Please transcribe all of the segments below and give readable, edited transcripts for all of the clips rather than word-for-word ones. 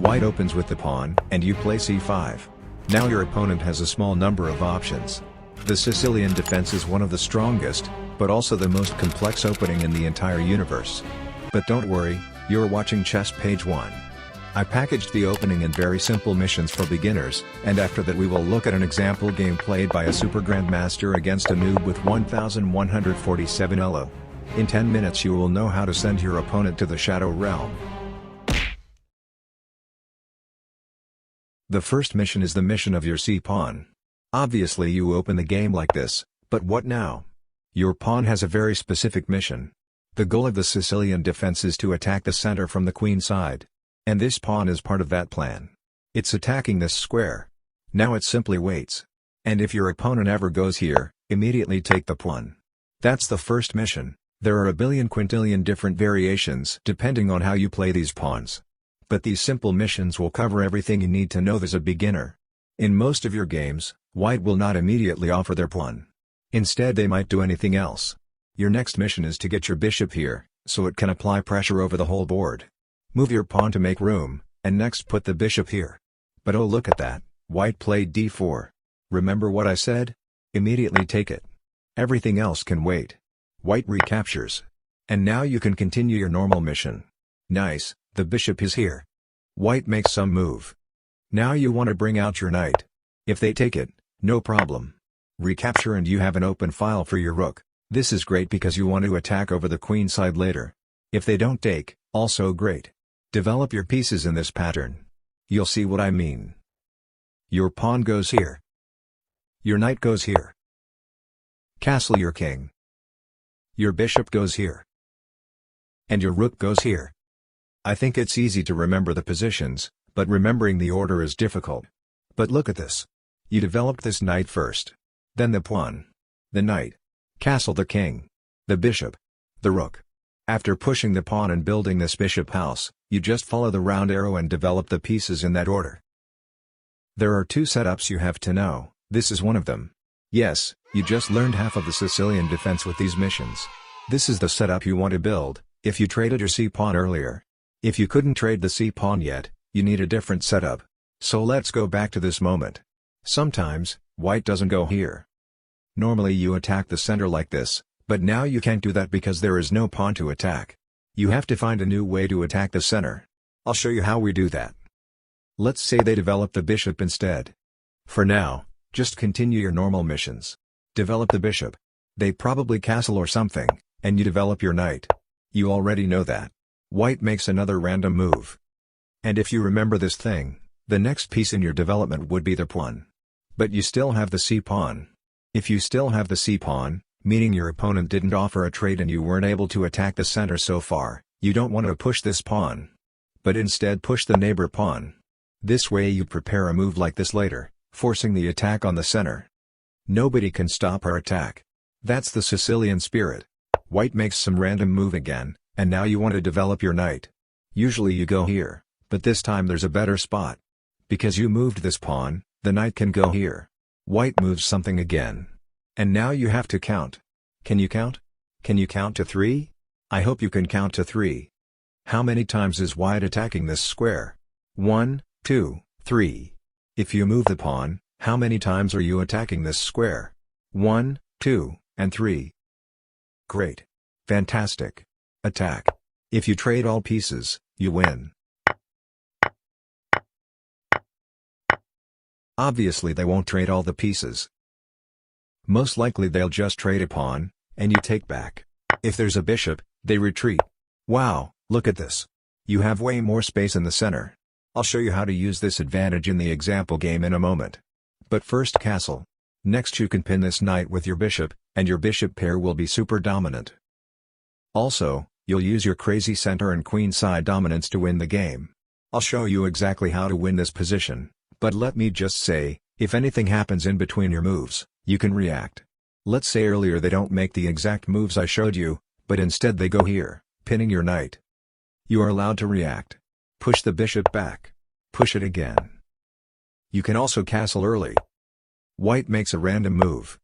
White opens with the pawn, and you play c5. Now your opponent has a small number of options. The Sicilian defense is one of the strongest, but also the most complex opening in the entire universe. But don't worry, you're watching Chess Page 1. I packaged the opening in very simple missions for beginners, and after that we will look at an example game played by a super grandmaster against a noob with 1147 elo. In 10 minutes you will know how to send your opponent to the Shadow Realm. The first mission is the mission of your c-pawn. Obviously you open the game like this, but what now? Your pawn has a very specific mission. The goal of the Sicilian defense is to attack the center from the queen side. And this pawn is part of that plan. It's attacking this square. Now it simply waits. And if your opponent ever goes here, immediately take the pawn. That's the first mission. There are a billion quintillion different variations depending on how you play these pawns. But these simple missions will cover everything you need to know as a beginner. In most of your games, White will not immediately offer their pawn. Instead they might do anything else. Your next mission is to get your bishop here, so it can apply pressure over the whole board. Move your pawn to make room, and next put the bishop here. But oh look at that, White played d4. Remember what I said? Immediately take it. Everything else can wait. White recaptures. And now you can continue your normal mission. Nice, the bishop is here. White makes some move. Now you want to bring out your knight. If they take it, no problem. Recapture and you have an open file for your rook. This is great because you want to attack over the queen side later. If they don't take, also great. Develop your pieces in this pattern. You'll see what I mean. Your pawn goes here. Your knight goes here. Castle your king. Your bishop goes here. And your rook goes here. I think it's easy to remember the positions, but remembering the order is difficult. But look at this. You developed this knight first. Then the pawn. The knight. Castle the king. The bishop. The rook. After pushing the pawn and building this bishop house, you just follow the round arrow and develop the pieces in that order. There are two setups you have to know. This is one of them. Yes, you just learned half of the Sicilian defense with these missions. This is the setup you want to build, if you traded your c-pawn earlier. If you couldn't trade the c-pawn yet, you need a different setup. So let's go back to this moment. Sometimes, White doesn't go here. Normally you attack the center like this, but now you can't do that because there is no pawn to attack. You have to find a new way to attack the center. I'll show you how we do that. Let's say they develop the bishop instead. For now, just continue your normal missions. Develop the bishop. They probably castle or something, and you develop your knight. You already know that. White makes another random move. And if you remember this thing, the next piece in your development would be the pawn. But you still have the c-pawn. If you still have the c-pawn, meaning your opponent didn't offer a trade and you weren't able to attack the center so far, you don't want to push this pawn. But instead push the neighbor pawn. This way you prepare a move like this later, forcing the attack on the center. Nobody can stop our attack. That's the Sicilian spirit. White makes some random move again, and now you want to develop your knight. Usually you go here, but this time there's a better spot. Because you moved this pawn, the knight can go here. White moves something again. And now you have to count. Can you count? Can you count to 3? I hope you can count to 3. How many times is White attacking this square? 1, 2, 3. If you move the pawn, how many times are you attacking this square? 1, 2, and 3. Great. Fantastic. Attack. If you trade all pieces, you win. Obviously they won't trade all the pieces. Most likely they'll just trade a pawn, and you take back. If there's a bishop, they retreat. Wow, look at this. You have way more space in the center. I'll show you how to use this advantage in the example game in a moment. But first castle. Next you can pin this knight with your bishop, and your bishop pair will be super dominant. Also, you'll use your crazy center and queen side dominance to win the game. I'll show you exactly how to win this position, but let me just say, if anything happens in between your moves, you can react. Let's say earlier they don't make the exact moves I showed you, but instead they go here, pinning your knight. You are allowed to react. Push the bishop back. Push it again. You can also castle early. White makes a random move.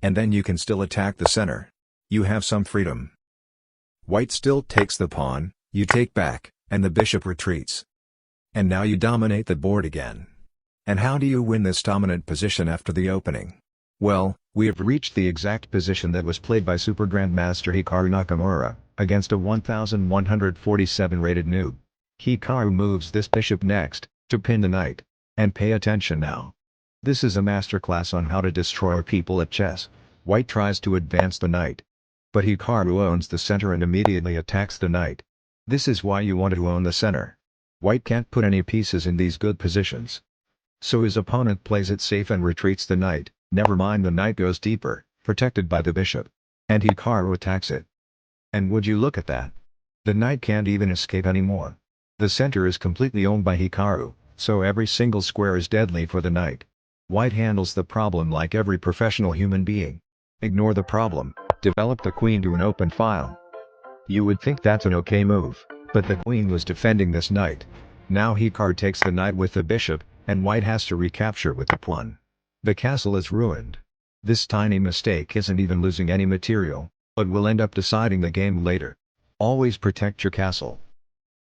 And then you can still attack the center. You have some freedom. White still takes the pawn, you take back, and the bishop retreats. And now you dominate the board again. And how do you win this dominant position after the opening? Well, we have reached the exact position that was played by Super Grandmaster Hikaru Nakamura, against a 1147 rated noob. Hikaru moves this bishop next, to pin the knight. And pay attention now. This is a masterclass on how to destroy people at chess. White tries to advance the knight. But Hikaru owns the center and immediately attacks the knight. This is why you want to own the center. White can't put any pieces in these good positions. So his opponent plays it safe and retreats the knight. Never mind, the knight goes deeper, protected by the bishop. And Hikaru attacks it. And would you look at that? The knight can't even escape anymore. The center is completely owned by Hikaru, so every single square is deadly for the knight. White handles the problem like every professional human being. Ignore the problem, develop the queen to an open file. You would think that's an okay move, but the queen was defending this knight. Now Hikaru takes the knight with the bishop, and white has to recapture with the pawn. The castle is ruined. This tiny mistake isn't even losing any material, but will end up deciding the game later. Always protect your castle.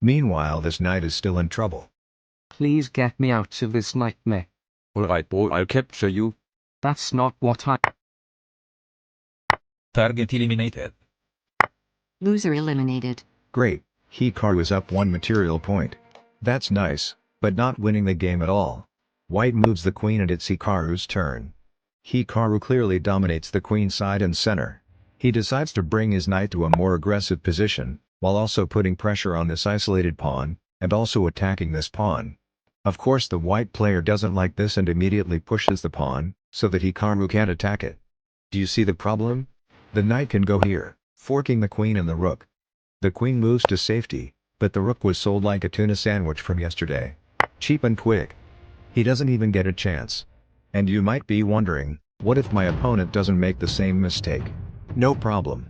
Meanwhile, this knight is still in trouble. Please get me out of this nightmare. Alright boy, I'll capture you. That's not what I... Target eliminated. Loser eliminated. Great, Hikaru is up 1 material point. That's nice, but not winning the game at all. White moves the queen and it's Hikaru's turn. Hikaru clearly dominates the queen side and center. He decides to bring his knight to a more aggressive position, while also putting pressure on this isolated pawn, and also attacking this pawn. Of course the white player doesn't like this and immediately pushes the pawn, so that Hikaru can't attack it. Do you see the problem? The knight can go here, forking the queen and the rook. The queen moves to safety, but the rook was sold like a tuna sandwich from yesterday. Cheap and quick. He doesn't even get a chance. And you might be wondering, what if my opponent doesn't make the same mistake? No problem.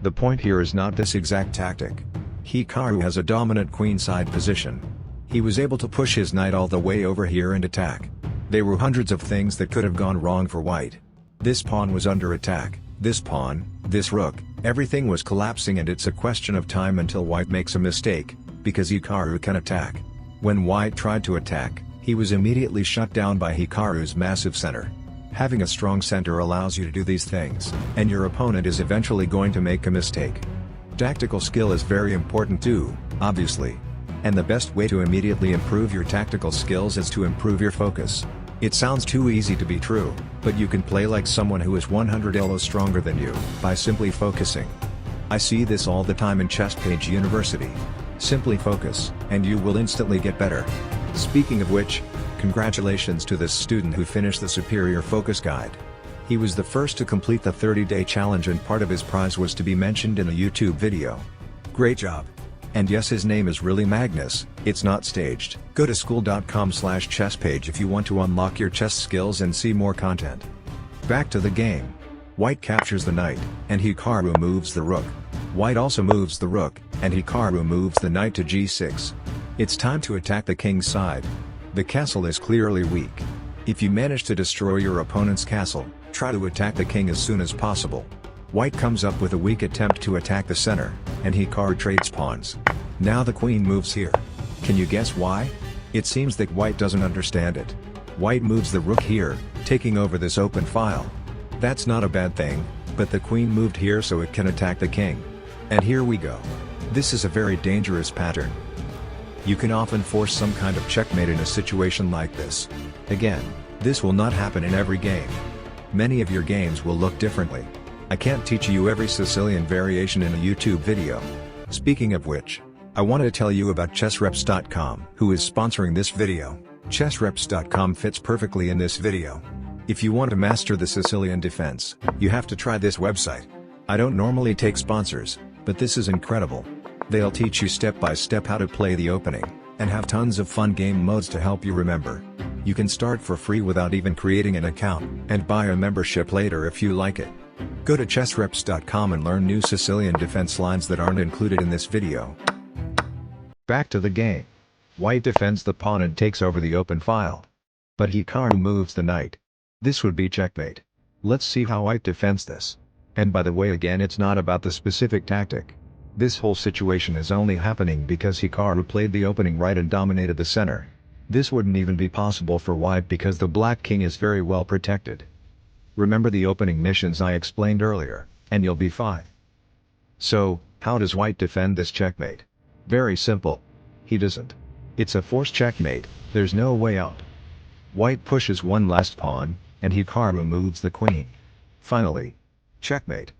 The point here is not this exact tactic. Hikaru has a dominant queenside position. He was able to push his knight all the way over here and attack. There were hundreds of things that could have gone wrong for white. This pawn was under attack, this pawn, this rook, everything was collapsing, and it's a question of time until white makes a mistake, because Hikaru can attack. When white tried to attack, he was immediately shut down by Hikaru's massive center. Having a strong center allows you to do these things, and your opponent is eventually going to make a mistake. Tactical skill is very important too, obviously. And the best way to immediately improve your tactical skills is to improve your focus. It sounds too easy to be true, but you can play like someone who is 100 elo stronger than you, by simply focusing. I see this all the time in ChessPage University. Simply focus, and you will instantly get better. Speaking of which, congratulations to this student who finished the Superior Focus Guide. He was the first to complete the 30-day challenge, and part of his prize was to be mentioned in a YouTube video. Great job! And yes, his name is really Magnus, it's not staged. Go to school.com/chesspage if you want to unlock your chess skills and see more content. Back to the game. White captures the knight, and Hikaru moves the rook. White also moves the rook, and Hikaru moves the knight to g6. It's time to attack the king's side. The castle is clearly weak. If you manage to destroy your opponent's castle, try to attack the king as soon as possible. White comes up with a weak attempt to attack the center, and Hikaru trades pawns. Now the queen moves here. Can you guess why? It seems that white doesn't understand it. White moves the rook here, taking over this open file. That's not a bad thing, but the queen moved here so it can attack the king. And here we go. This is a very dangerous pattern. You can often force some kind of checkmate in a situation like this. Again, this will not happen in every game. Many of your games will look differently. I can't teach you every Sicilian variation in a YouTube video. Speaking of which, I want to tell you about chessreps.com, who is sponsoring this video. Chessreps.com fits perfectly in this video. If you want to master the Sicilian defense, you have to try this website. I don't normally take sponsors, but this is incredible. They'll teach you step by step how to play the opening, and have tons of fun game modes to help you remember. You can start for free without even creating an account, and buy a membership later if you like it. Go to chessreps.com and learn new Sicilian defense lines that aren't included in this video. Back to the game. White defends the pawn and takes over the open file. But Hikaru moves the knight. This would be checkmate. Let's see how white defends this. And by the way, again, it's not about the specific tactic. This whole situation is only happening because Hikaru played the opening right and dominated the center. This wouldn't even be possible for white because the black king is very well protected. Remember the opening missions I explained earlier, and you'll be fine. So, how does white defend this checkmate? Very simple. He doesn't. It's a forced checkmate, there's no way out. White pushes one last pawn, and Hikaru moves the queen. Finally. Checkmate.